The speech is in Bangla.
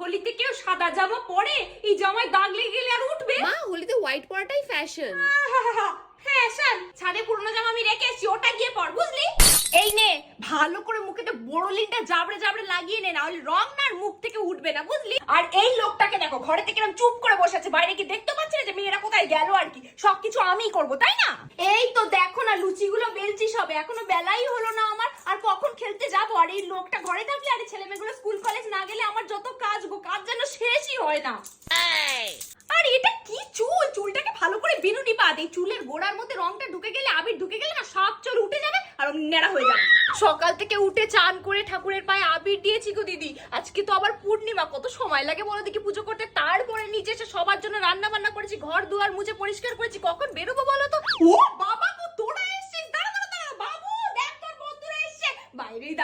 হোলিতে কেউ সাদা জামা পরে এই জামায় দাগ লেগে গেলে আর উঠবে? মা হোলিতে হোয়াইট পরাটাই ফ্যাশন। ফ্যাশন? ছাদে পুরনো জামা আমি রেখে এসেছি, ওটা গিয়ে পর, বুঝলি? এই নে, ভালো করে মুখেতে বড়লিনটা জাবড়ে জাবড়ে লাগিয়ে নে, না হলে রং না আর মুখ থেকে উঠবে না, বুঝলি? আর এই লোকটাকে দেখো, ঘরে থেকে এরকম চুপ করে বসে আছে, বাইরে কি দেখতে পাচ্ছি না যে মেয়েরা কোথায় গেল? আর কি সবকিছু আমিই করবো, তাই না? এই তো দেখো না, লুচিগুলো বেলছি সবে, এখনো বেলাই হলো না আমার, আর কখন খেলতে যাবো? আর এই লোকটা ঘরে থাকলে আর ছেলে মেয়েগুলো স্কুল কলেজ না গেলে আমার যত কাজ গো, কাজ যেন শেষই হয় না। আর এটা কি চুল? চুলটাকে ভালো করে বিনুনি পা দে, চুলের গোড়ার মধ্যে রংটা ঢুকে গেলে, আবির ঢুকে গেলে না, সব চুল উঠে যাবে আর নেড়া হয়ে যাবে। সকাল থেকে উঠে চান করে ঠাকুরের পায়ে আবির দিয়েছি গো দিদি। আজকে তো আবার পূর্ণিমা, কত সময় লাগে বলো দেখি পুজো করতে। তারপরে নিচে এসে সবার জন্য রান্না বান্না করেছি, ঘর দুয়ার মুছে পরিষ্কার করেছি। কখন বেরোবো বলো তো? ও বাবা গো, তোরা এসেছিস? দাঁড়া দাঁড়া দাঁড়া, বাবু দেখ তোর বন্ধুরা এসেছে বাইরেই।